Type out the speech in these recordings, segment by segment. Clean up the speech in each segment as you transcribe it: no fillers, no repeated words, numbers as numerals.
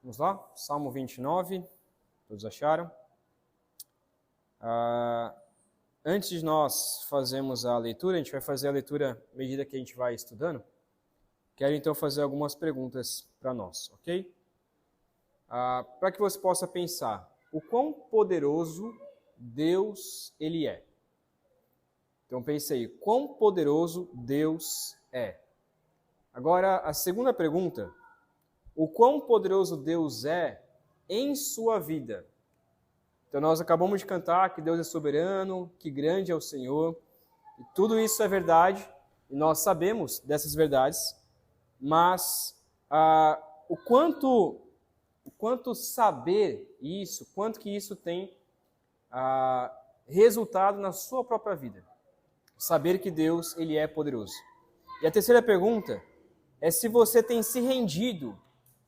Vamos lá? Salmo 29, todos acharam? Antes de nós fazermos a leitura, a gente vai fazer a leitura à medida que a gente vai estudando. Quero então fazer algumas perguntas para nós, ok? Para que você possa pensar, o quão poderoso Deus ele é. Então pense aí, quão poderoso Deus é. Agora, a segunda pergunta, o quão poderoso Deus é em sua vida. Então nós acabamos de cantar que Deus é soberano, que grande é o Senhor, e tudo isso é verdade, e nós sabemos dessas verdades, mas o quanto saber isso, quanto que isso tem resultado na sua própria vida. Saber que Deus ele é poderoso. E a terceira pergunta é se você tem se rendido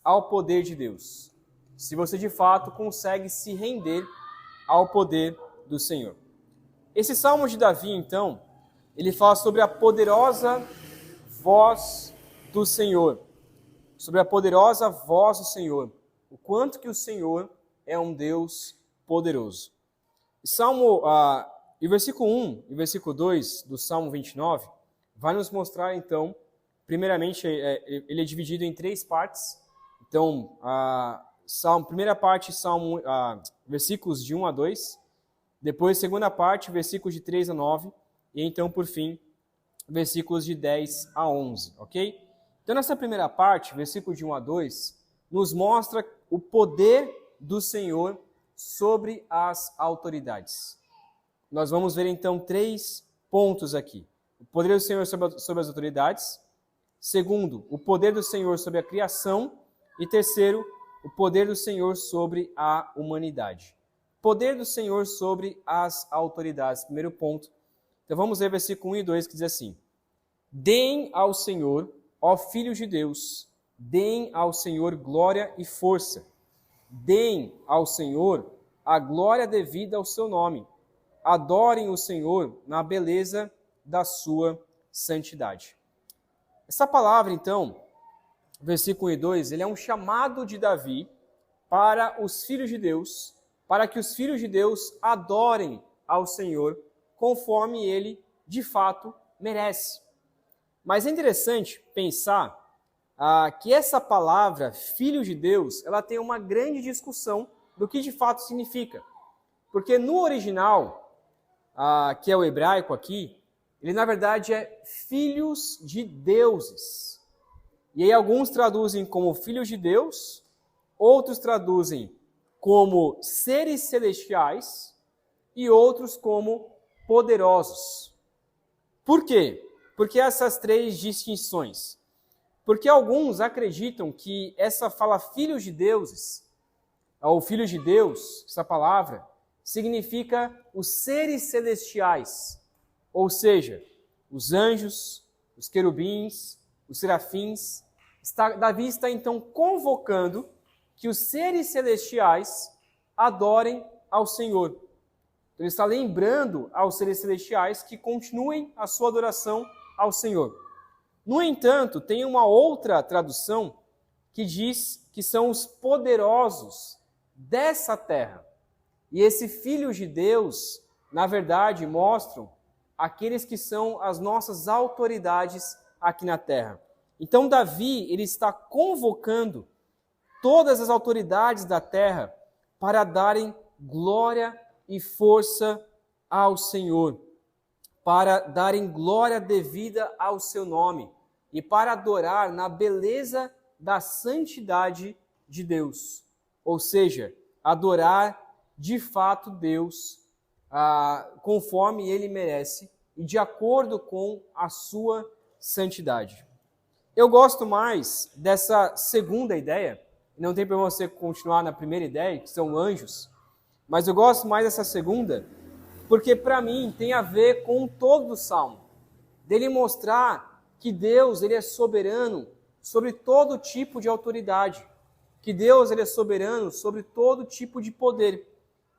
ao poder de Deus. Se você de fato consegue se render ao poder do Senhor. Esse Salmo de Davi, então, ele fala sobre a poderosa voz do Senhor. Sobre a poderosa voz do Senhor. O quanto que o Senhor é um Deus poderoso. E versículo 1 e versículo 2 do Salmo 29 vai nos mostrar, então, primeiramente, ele é dividido em três partes. Então, primeira parte, versículos de 1 a 2. Depois, segunda parte, versículos de 3 a 9. E então, por fim, versículos de 10 a 11, ok? Então, nessa primeira parte, versículo de 1 a 2, nos mostra o poder do Senhor sobre as autoridades. Nós vamos ver, então, três pontos aqui. O poder do Senhor sobre as autoridades. Segundo, o poder do Senhor sobre a criação. E terceiro, o poder do Senhor sobre a humanidade. Poder do Senhor sobre as autoridades. Primeiro ponto. Então vamos ver versículo 1 e 2 que diz assim: Deem ao Senhor, ó filhos de Deus, deem ao Senhor glória e força. Deem ao Senhor a glória devida ao seu nome. Adorem o Senhor na beleza da sua santidade. Essa palavra, então, versículo 1 e 2, ele é um chamado de Davi para os filhos de Deus, para que os filhos de Deus adorem ao Senhor conforme ele, de fato, merece. Mas é interessante pensar que essa palavra, filho de Deus, ela tem uma grande discussão do que de fato significa. Porque no original, que é o hebraico aqui, ele na verdade é filhos de deuses. E aí alguns traduzem como filhos de Deus, outros traduzem como seres celestiais e outros como poderosos. Por quê? Porque essas três distinções? Porque alguns acreditam que essa fala filhos de deuses, ou filhos de Deus, essa palavra, significa os seres celestiais, ou seja, os anjos, os querubins, os serafins. Davi está então convocando que os seres celestiais adorem ao Senhor. Então, ele está lembrando aos seres celestiais que continuem a sua adoração ao Senhor. No entanto, tem uma outra tradução que diz que são os poderosos dessa terra. E esse filhos de Deus, na verdade, mostram aqueles que são as nossas autoridades aqui na terra. Então, Davi, ele está convocando todas as autoridades da terra para darem glória e força ao Senhor, para darem glória devida ao seu nome e para adorar na beleza da santidade de Deus. Ou seja, adorar de fato Deus conforme ele merece e de acordo com a sua santidade. Eu gosto mais dessa segunda ideia, não tem problema você continuar na primeira ideia, que são anjos, mas eu gosto mais dessa segunda, porque para mim tem a ver com todo o Salmo, dele mostrar que Deus ele é soberano sobre todo tipo de autoridade, que Deus ele é soberano sobre todo tipo de poder.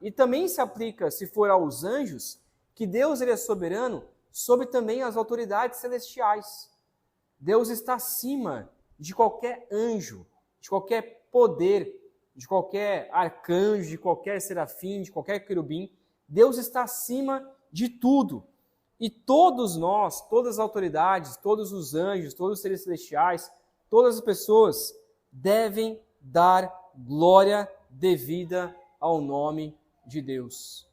E também se aplica, se for aos anjos, que Deus ele é soberano sobre também as autoridades celestiais. Deus está acima de qualquer anjo, de qualquer poder, de qualquer arcanjo, de qualquer serafim, de qualquer querubim. Deus está acima de tudo. E todos nós, todas as autoridades, todos os anjos, todos os seres celestiais, todas as pessoas devem dar glória devida ao nome de Deus.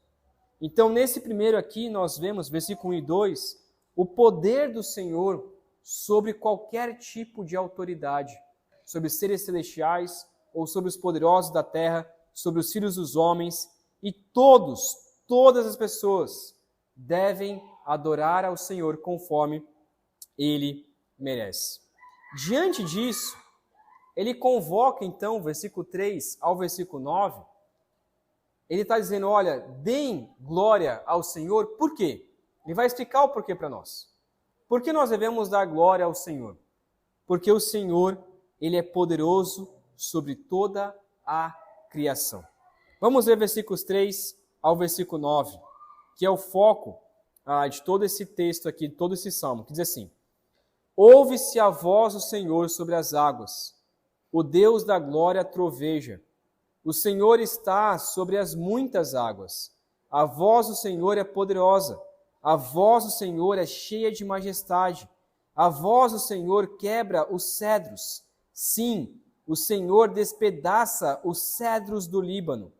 Então, nesse primeiro aqui, nós vemos, versículo 1 e 2, o poder do Senhor sobre qualquer tipo de autoridade, sobre os seres celestiais ou sobre os poderosos da terra, sobre os filhos dos homens, e todas as pessoas devem adorar ao Senhor conforme Ele merece. Diante disso, ele convoca então, versículo 3 ao versículo 9, ele está dizendo, olha, deem glória ao Senhor, por quê? Ele vai explicar o porquê para nós. Por que nós devemos dar glória ao Senhor? Porque o Senhor, Ele é poderoso sobre toda a criação. Vamos ver versículos 3 ao versículo 9, que é o foco de todo esse texto aqui, de todo esse salmo, que diz assim: Ouve-se a voz do Senhor sobre as águas, o Deus da glória troveja. O Senhor está sobre as muitas águas. A voz do Senhor é poderosa. A voz do Senhor é cheia de majestade. A voz do Senhor quebra os cedros. Sim, o Senhor despedaça os cedros do Líbano.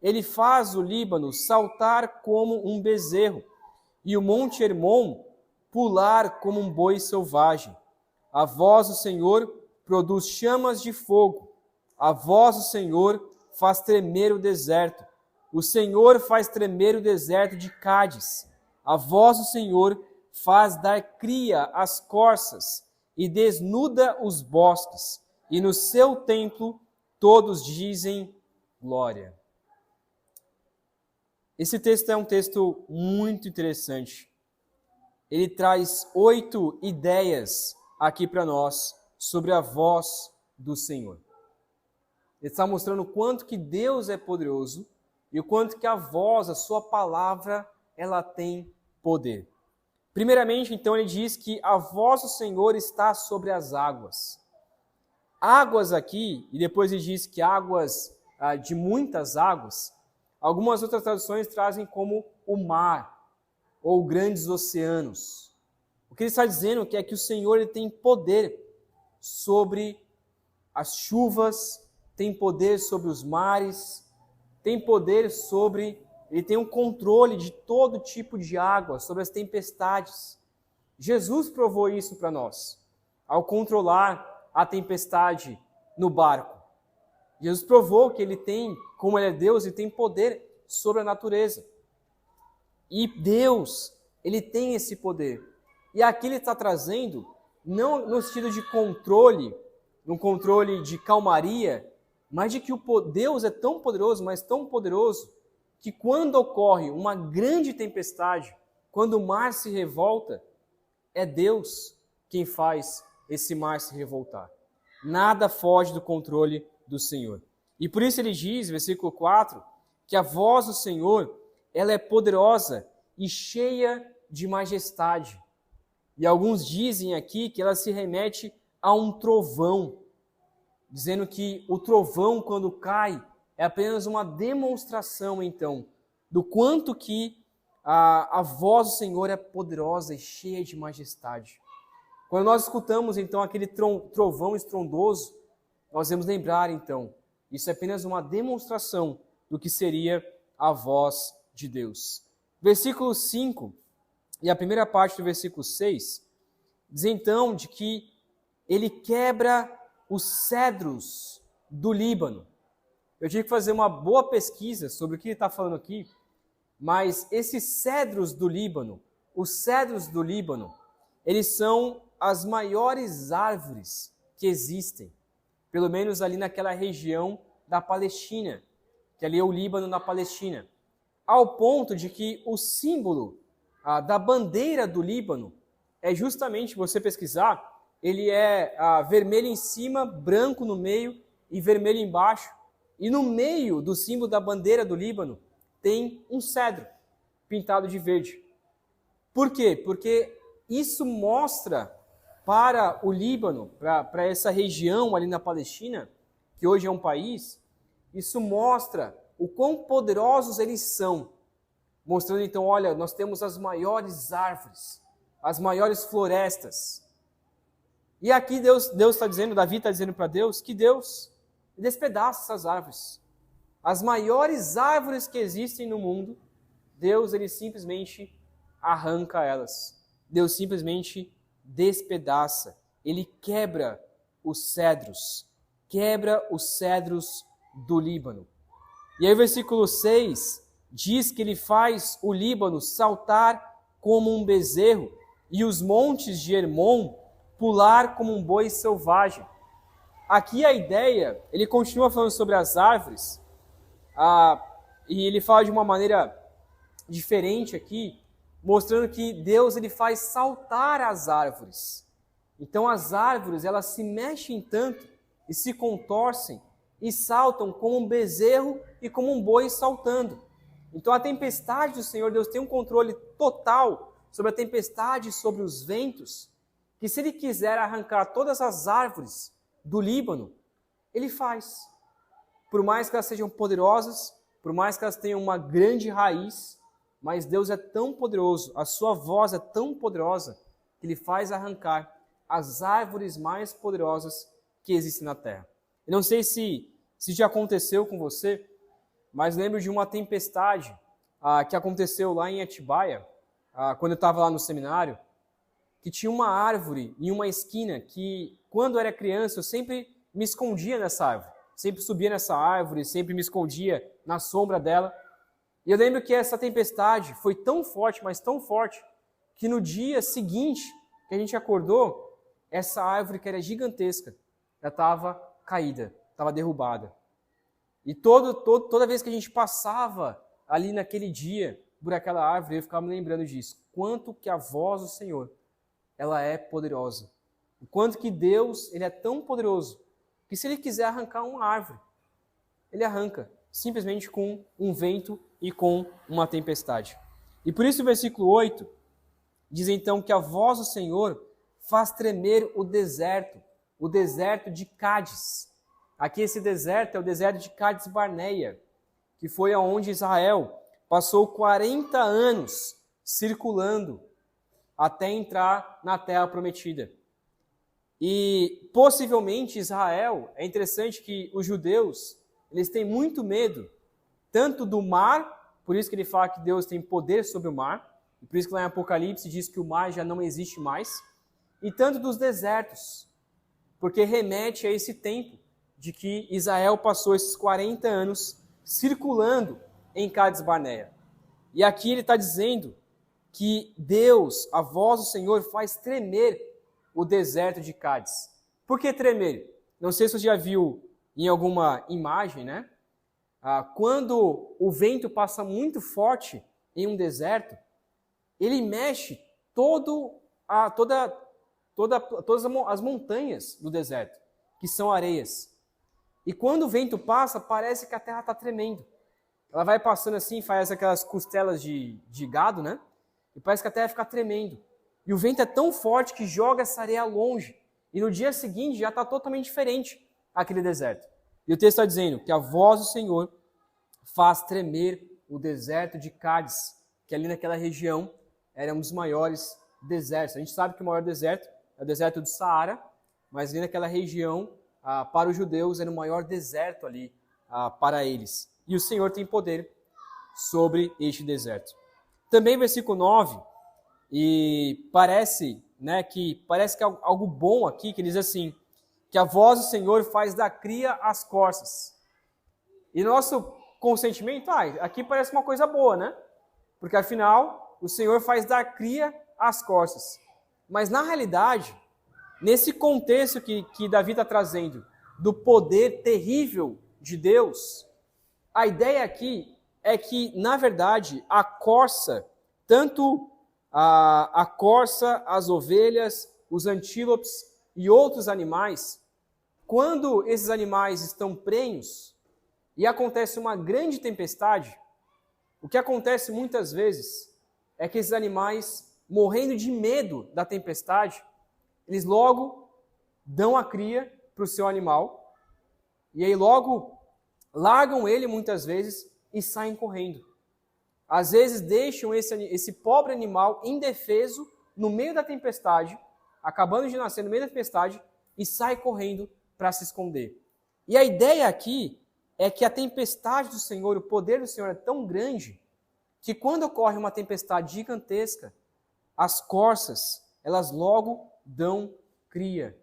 Ele faz o Líbano saltar como um bezerro e o Monte Hermon pular como um boi selvagem. A voz do Senhor produz chamas de fogo. A voz do Senhor faz tremer o deserto. O Senhor faz tremer o deserto de Cádiz. A voz do Senhor faz dar cria às corças e desnuda os bosques. E no seu templo todos dizem glória. Esse texto é um texto muito interessante. Ele traz 8 ideias aqui para nós sobre a voz do Senhor. Ele está mostrando o quanto que Deus é poderoso e o quanto que a voz, a sua palavra, ela tem poder. Primeiramente, então, ele diz que a voz do Senhor está sobre as águas. Águas aqui, e depois ele diz que águas, de muitas águas, algumas outras traduções trazem como o mar ou grandes oceanos. O que ele está dizendo é que o Senhor ele tem poder sobre as chuvas, tem poder sobre os mares, tem poder sobre, ele tem um controle de todo tipo de água, sobre as tempestades. Jesus provou isso para nós, ao controlar a tempestade no barco. Jesus provou que ele tem, como ele é Deus, ele tem poder sobre a natureza. E Deus, ele tem esse poder. E aqui ele está trazendo, não no sentido de controle, um controle de calmaria, mas de que Deus é tão poderoso, mas tão poderoso, que quando ocorre uma grande tempestade, quando o mar se revolta, é Deus quem faz esse mar se revoltar. Nada foge do controle do Senhor. E por isso ele diz, versículo 4, que a voz do Senhor, ela é poderosa e cheia de majestade. E alguns dizem aqui que ela se remete a um trovão, dizendo que o trovão, quando cai, é apenas uma demonstração, então, do quanto que a voz do Senhor é poderosa e cheia de majestade. Quando nós escutamos, então, aquele trovão estrondoso, nós devemos lembrar, então, isso é apenas uma demonstração do que seria a voz de Deus. Versículo 5 e a primeira parte do versículo 6 diz, então, de que ele quebra os cedros do Líbano. Eu tive que fazer uma boa pesquisa sobre o que ele está falando aqui, mas esses cedros do Líbano, os cedros do Líbano, eles são as maiores árvores que existem, pelo menos ali naquela região da Palestina, que ali é o Líbano na Palestina, ao ponto de que o símbolo da bandeira do Líbano é justamente, você pesquisar, ele é vermelho em cima, branco no meio e vermelho embaixo. E no meio do símbolo da bandeira do Líbano tem um cedro pintado de verde. Por quê? Porque isso mostra para o Líbano, para essa região ali na Palestina, que hoje é um país, Isso mostra o quão poderosos eles são. Mostrando então, olha, nós temos as maiores árvores, as maiores florestas. E aqui Deus está dizendo, Davi está dizendo para Deus, que Deus despedaça essas árvores. As maiores árvores que existem no mundo, Deus ele simplesmente arranca elas. Deus simplesmente despedaça. Ele quebra os cedros do Líbano. E aí o versículo 6 diz que ele faz o Líbano saltar como um bezerro e os montes de Hermon pular como um boi selvagem. Aqui a ideia, ele continua falando sobre as árvores, e ele fala de uma maneira diferente aqui, mostrando que Deus ele faz saltar as árvores. Então as árvores elas se mexem tanto e se contorcem e saltam como um bezerro e como um boi saltando. Então a tempestade do Senhor, Deus tem um controle total sobre a tempestade, sobre os ventos, que se Ele quiser arrancar todas as árvores do Líbano, Ele faz. Por mais que elas sejam poderosas, por mais que elas tenham uma grande raiz, mas Deus é tão poderoso, a sua voz é tão poderosa, que Ele faz arrancar as árvores mais poderosas que existem na terra. Eu não sei se já aconteceu com você, mas lembro de uma tempestade que aconteceu lá em Atibaia, quando eu estava lá no seminário, que tinha uma árvore em uma esquina que, quando eu era criança, eu sempre me escondia nessa árvore. Sempre subia nessa árvore, sempre me escondia na sombra dela. E eu lembro que essa tempestade foi tão forte, mas tão forte, que no dia seguinte que a gente acordou, essa árvore que era gigantesca, já estava caída, estava derrubada. E toda vez que a gente passava ali naquele dia por aquela árvore, eu ficava me lembrando disso. Quanto que a voz do Senhor, ela é poderosa. O quanto que Deus, ele é tão poderoso, que se Ele quiser arrancar uma árvore, Ele arranca, simplesmente com um vento e com uma tempestade. E por isso o versículo 8 diz então que a voz do Senhor faz tremer o deserto de Cádiz. Aqui esse deserto é o deserto de Cádiz Barneia, que foi aonde Israel passou 40 anos circulando até entrar na Terra Prometida. E possivelmente Israel, é interessante que os judeus, eles têm muito medo, tanto do mar, por isso que ele fala que Deus tem poder sobre o mar, e por isso que lá em Apocalipse diz que o mar já não existe mais, e tanto dos desertos, porque remete a esse tempo de que Israel passou esses 40 anos circulando em Cádiz Barneia. E aqui ele está dizendo que Deus, a voz do Senhor, faz tremer o deserto de Cádiz. Por que tremer? Não sei se você já viu em alguma imagem, né? Quando o vento passa muito forte em um deserto, ele mexe todas as montanhas do deserto, que são areias. E quando o vento passa, parece que a terra está tremendo. Ela vai passando assim, faz aquelas costelas de gado, né? E parece que a terra fica tremendo. E o vento é tão forte que joga essa areia longe. E no dia seguinte já está totalmente diferente aquele deserto. E o texto está dizendo que a voz do Senhor faz tremer o deserto de Cádiz, que ali naquela região era um dos maiores desertos. A gente sabe que o maior deserto é o deserto do Saara, mas ali naquela região, para os judeus, era o maior deserto ali para eles. E o Senhor tem poder sobre este deserto. Também versículo 9, e parece que é algo bom aqui, que diz assim, que a voz do Senhor faz da cria as corças. E nosso consentimento, aqui parece uma coisa boa, né? Porque afinal, o Senhor faz da cria as corças. Mas na realidade, nesse contexto que Davi está trazendo, do poder terrível de Deus, a ideia aqui é que, na verdade, a corça, tanto a corça, as ovelhas, os antílopes e outros animais, quando esses animais estão prenhos e acontece uma grande tempestade, o que acontece muitas vezes é que esses animais, morrendo de medo da tempestade, eles logo dão a cria para o seu animal, e aí logo largam ele muitas vezes e saem correndo. Às vezes deixam esse pobre animal indefeso no meio da tempestade, acabando de nascer no meio da tempestade, e sai correndo para se esconder. E a ideia aqui é que a tempestade do Senhor, o poder do Senhor é tão grande, que quando ocorre uma tempestade gigantesca, as corças, elas logo dão cria,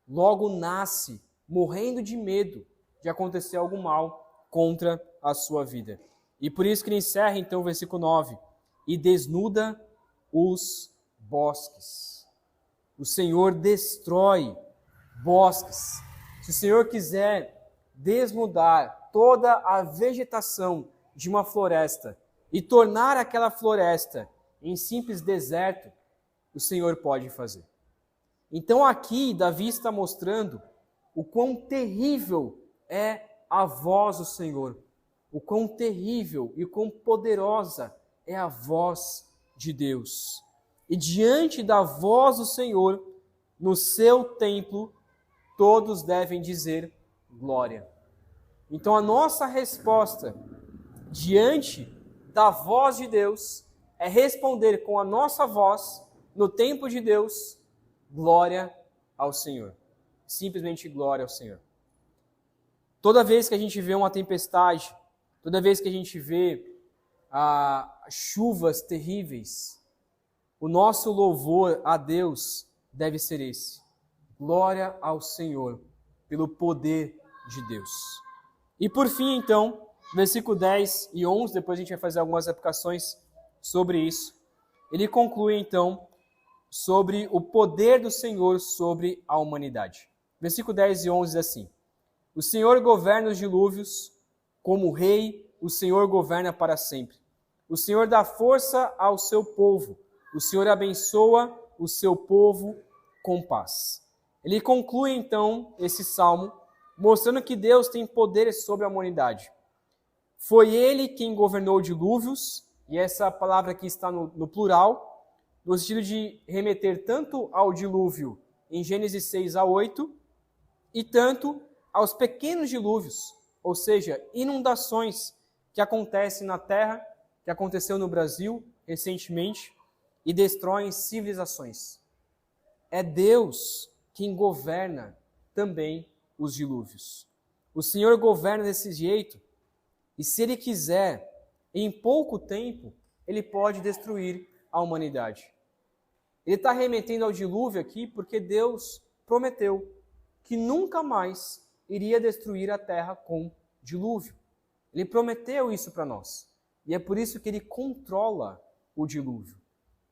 logo nasce, morrendo de medo de acontecer algo mal contra a sua vida. E por isso que ele encerra então o versículo 9, e desnuda os bosques. O Senhor destrói bosques. Se o Senhor quiser desnudar toda a vegetação de uma floresta e tornar aquela floresta em simples deserto, o Senhor pode fazer. Então aqui Davi está mostrando o quão terrível é a voz do Senhor, o quão terrível e o quão poderosa é a voz de Deus. E diante da voz do Senhor, no seu templo, todos devem dizer glória. Então a nossa resposta diante da voz de Deus é responder com a nossa voz, no templo de Deus, glória ao Senhor. Simplesmente glória ao Senhor. Toda vez que a gente vê uma tempestade, toda vez que a gente vê chuvas terríveis, o nosso louvor a Deus deve ser esse. Glória ao Senhor, pelo poder de Deus. E por fim, então, versículo 10 e 11, depois a gente vai fazer algumas aplicações sobre isso. Ele conclui, então, sobre o poder do Senhor sobre a humanidade. Versículo 10 e 11 diz assim: O Senhor governa os dilúvios, como rei, o Senhor governa para sempre. O Senhor dá força ao seu povo, o Senhor abençoa o seu povo com paz. Ele conclui, então, esse salmo, mostrando que Deus tem poderes sobre a humanidade. Foi Ele quem governou dilúvios, e essa palavra aqui está no plural, no sentido de remeter tanto ao dilúvio em Gênesis 6 a 8, e tanto aos pequenos dilúvios, ou seja, inundações que acontecem na terra, que aconteceu no Brasil recentemente, e destroem civilizações. É Deus quem governa também os dilúvios. O Senhor governa desse jeito, e se Ele quiser, em pouco tempo, Ele pode destruir a humanidade. Ele está remetendo ao dilúvio aqui porque Deus prometeu que nunca mais iria destruir a terra com dilúvio. Ele prometeu isso para nós. E é por isso que Ele controla o dilúvio.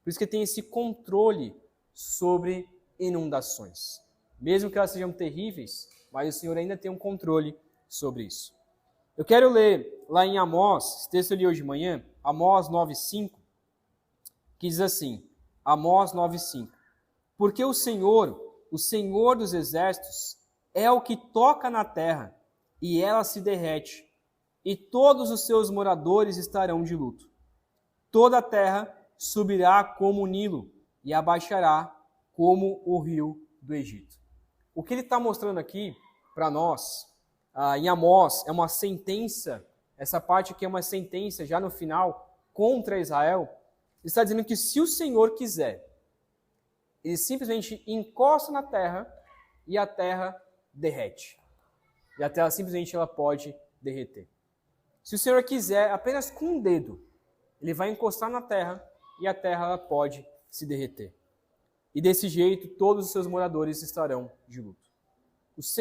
Por isso que Ele tem esse controle sobre inundações. Mesmo que elas sejam terríveis, mas o Senhor ainda tem um controle sobre isso. Eu quero ler lá em Amós, esse texto eu li hoje de manhã, Amós 9,5, que diz assim, Amós 9,5: Porque o Senhor dos exércitos, é o que toca na terra, e ela se derrete, e todos os seus moradores estarão de luto. Toda a terra subirá como o Nilo, e abaixará como o rio do Egito. O que ele está mostrando aqui para nós, em Amós, é uma sentença, essa parte aqui é uma sentença já no final, contra Israel. Ele está dizendo que se o Senhor quiser, Ele simplesmente encosta na terra e a terra derrete. E a terra simplesmente ela pode derreter. Se o Senhor quiser, apenas com um dedo, Ele vai encostar na terra e a terra ela pode se derreter. E desse jeito, todos os seus moradores estarão de luto.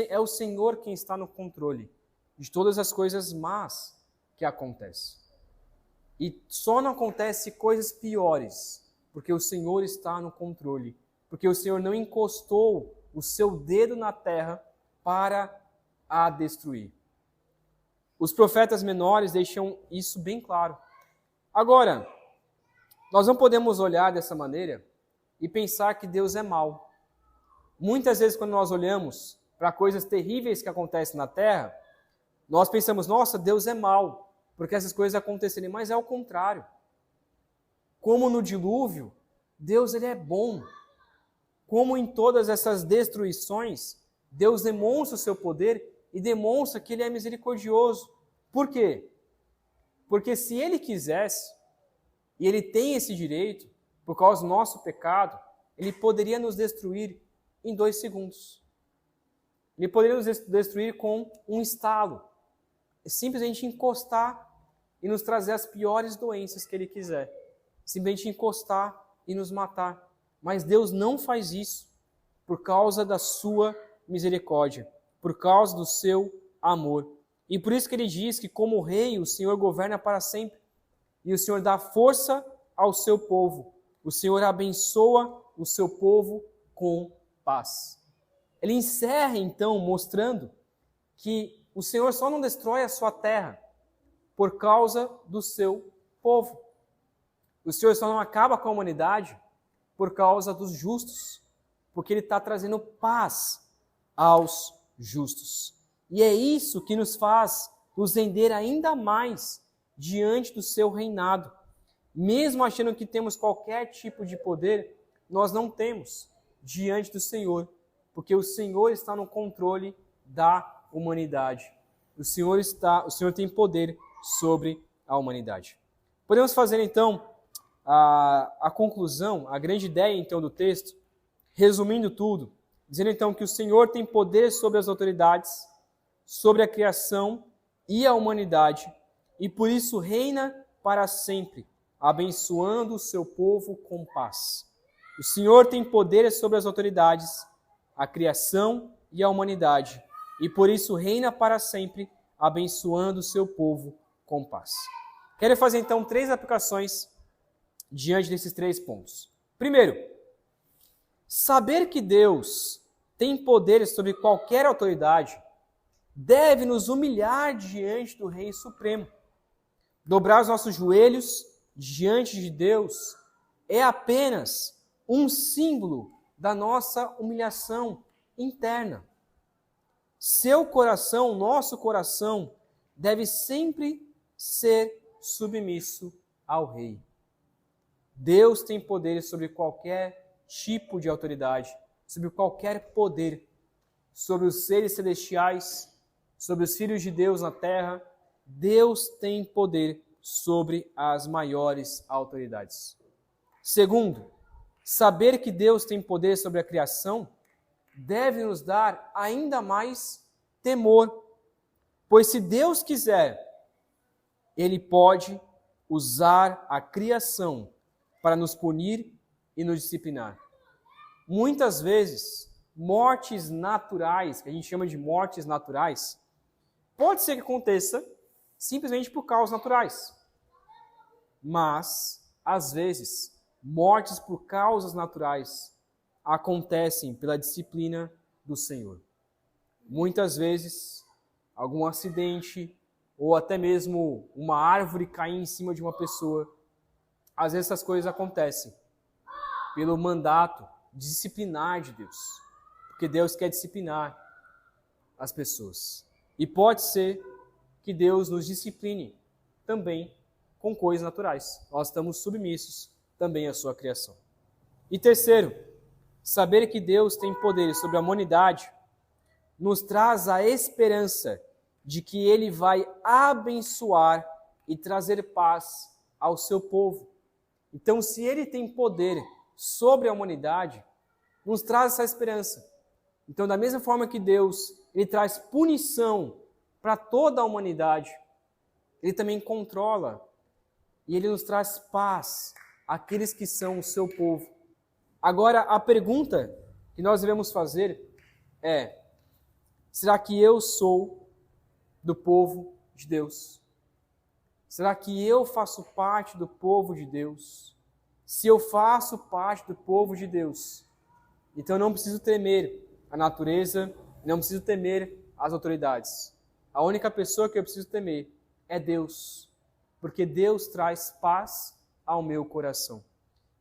É o Senhor quem está no controle de todas as coisas más que acontecem. E só não acontece coisas piores, porque o Senhor está no controle, porque o Senhor não encostou o seu dedo na terra para a destruir. Os profetas menores deixam isso bem claro. Agora, nós não podemos olhar dessa maneira e pensar que Deus é mau. Muitas vezes, quando nós olhamos para coisas terríveis que acontecem na terra, nós pensamos, nossa, Deus é mau, porque essas coisas acontecerem, mas é o contrário. Como no dilúvio, Deus ele é bom. Como em todas essas destruições, Deus demonstra o seu poder e demonstra que Ele é misericordioso. Por quê? Porque se ele quisesse, e ele tem esse direito, por causa do nosso pecado, ele poderia nos destruir em 2 segundos. Ele poderia nos destruir com um estalo. É simplesmente encostar e nos trazer as piores doenças que ele quiser. Simplesmente encostar e nos matar. Mas Deus não faz isso por causa da sua misericórdia, por causa do seu amor. E por isso que ele diz que, como rei, o Senhor governa para sempre. E o Senhor dá força ao seu povo. O Senhor abençoa o seu povo com paz. Ele encerra, então, mostrando que o Senhor só não destrói a sua terra por causa do seu povo. O Senhor só não acaba com a humanidade por causa dos justos, porque Ele está trazendo paz aos justos. E é isso que nos faz nos render ainda mais diante do seu reinado. Mesmo achando que temos qualquer tipo de poder, nós não temos diante do Senhor, porque o Senhor está no controle da humanidade. O Senhor tem poder sobre a humanidade. Podemos fazer então a conclusão, a grande ideia então do texto, resumindo tudo, dizendo então que o Senhor tem poder sobre as autoridades, sobre a criação e a humanidade, e por isso reina para sempre, abençoando o seu povo com paz. O Senhor tem poder sobre as autoridades, a criação e a humanidade, e por isso reina para sempre, abençoando o seu povo com paz. Quero fazer então 3 aplicações diante desses 3 pontos. Primeiro, saber que Deus tem poder sobre qualquer autoridade deve nos humilhar diante do Rei Supremo. Dobrar os nossos joelhos diante de Deus é apenas um símbolo da nossa humilhação interna. Seu coração, nosso coração, deve sempre ser submisso ao Rei. Deus tem poder sobre qualquer tipo de autoridade, sobre qualquer poder, sobre os seres celestiais, sobre os filhos de Deus na terra. Deus tem poder sobre as maiores autoridades. Segundo, saber que Deus tem poder sobre a criação deve nos dar ainda mais temor, pois se Deus quiser, Ele pode usar a criação para nos punir e nos disciplinar. Muitas vezes, mortes naturais, que a gente chama de mortes naturais, pode ser que aconteça simplesmente por causas naturais. Mas, às vezes, mortes por causas naturais acontecem pela disciplina do Senhor. Muitas vezes, algum acidente ou até mesmo uma árvore cair em cima de uma pessoa, às vezes essas coisas acontecem pelo mandato disciplinar de Deus, porque Deus quer disciplinar as pessoas. E pode ser que Deus nos discipline também com coisas naturais. Nós estamos submissos também à sua criação. E terceiro, saber que Deus tem poder sobre a humanidade nos traz a esperança de que Ele vai abençoar e trazer paz ao seu povo. Então, se Ele tem poder sobre a humanidade, nos traz essa esperança. Então, da mesma forma que Deus, Ele traz punição para toda a humanidade, Ele também controla e Ele nos traz paz àqueles que são o seu povo. Agora, a pergunta que nós devemos fazer é: será que eu sou do povo de Deus? Será que eu faço parte do povo de Deus? Se eu faço parte do povo de Deus, então eu não preciso temer a natureza, não preciso temer as autoridades. A única pessoa que eu preciso temer é Deus, porque Deus traz paz ao meu coração.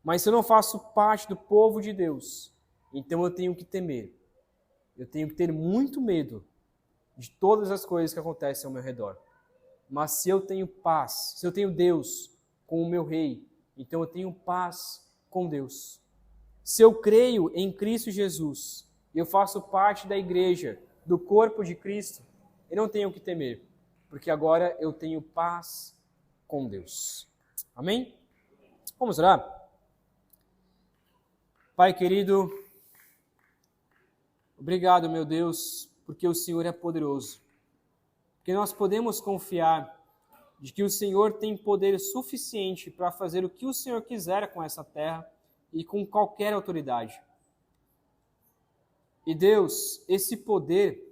Mas se eu não faço parte do povo de Deus, então eu tenho que temer. Eu tenho que ter muito medo de todas as coisas que acontecem ao meu redor. Mas se eu tenho paz, se eu tenho Deus como o meu rei, então eu tenho paz com Deus. Se eu creio em Cristo Jesus, eu faço parte da igreja, do corpo de Cristo, eu não tenho que temer, porque agora eu tenho paz com Deus. Amém? Vamos orar? Pai querido, obrigado, meu Deus, porque o Senhor é poderoso. Porque nós podemos confiar de que o Senhor tem poder suficiente para fazer o que o Senhor quiser com essa terra e com qualquer autoridade. E Deus, esse poder,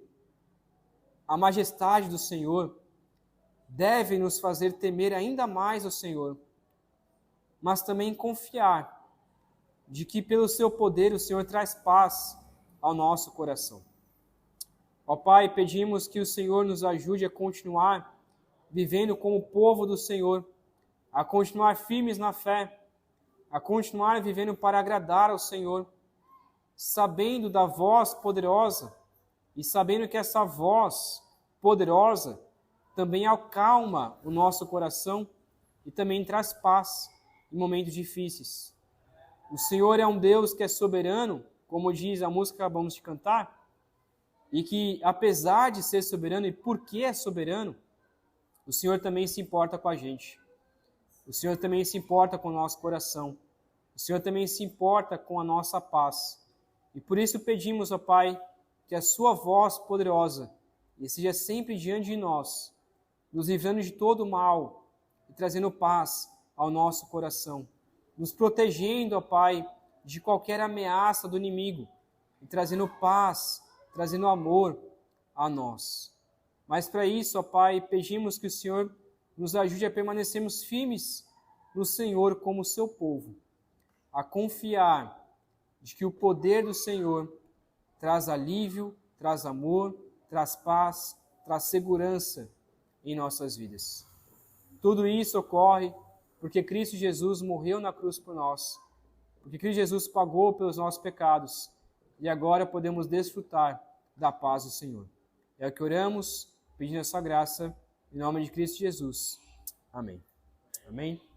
a majestade do Senhor, deve nos fazer temer ainda mais o Senhor, mas também confiar de que pelo seu poder o Senhor traz paz ao nosso coração. Ó Pai, pedimos que o Senhor nos ajude a continuar vivendo como povo do Senhor, a continuar firmes na fé, a continuar vivendo para agradar ao Senhor, sabendo da voz poderosa e sabendo que essa voz poderosa também acalma o nosso coração e também traz paz em momentos difíceis. O Senhor é um Deus que é soberano, como diz a música que acabamos de cantar, e que, apesar de ser soberano e porque é soberano, o Senhor também se importa com a gente. O Senhor também se importa com o nosso coração. O Senhor também se importa com a nossa paz. E por isso pedimos, ó Pai, que a sua voz poderosa esteja sempre diante de nós, nos livrando de todo o mal e trazendo paz ao nosso coração, nos protegendo, ó Pai, de qualquer ameaça do inimigo e trazendo paz, trazendo amor a nós. Mas para isso, ó Pai, pedimos que o Senhor nos ajude a permanecermos firmes no Senhor como seu povo, a confiar de que o poder do Senhor traz alívio, traz amor, traz paz, traz segurança em nossas vidas. Tudo isso ocorre porque Cristo Jesus morreu na cruz por nós, porque Cristo Jesus pagou pelos nossos pecados e agora podemos desfrutar da paz do Senhor. É o que oramos, pedindo a sua graça, em nome de Cristo Jesus. Amém. Amém.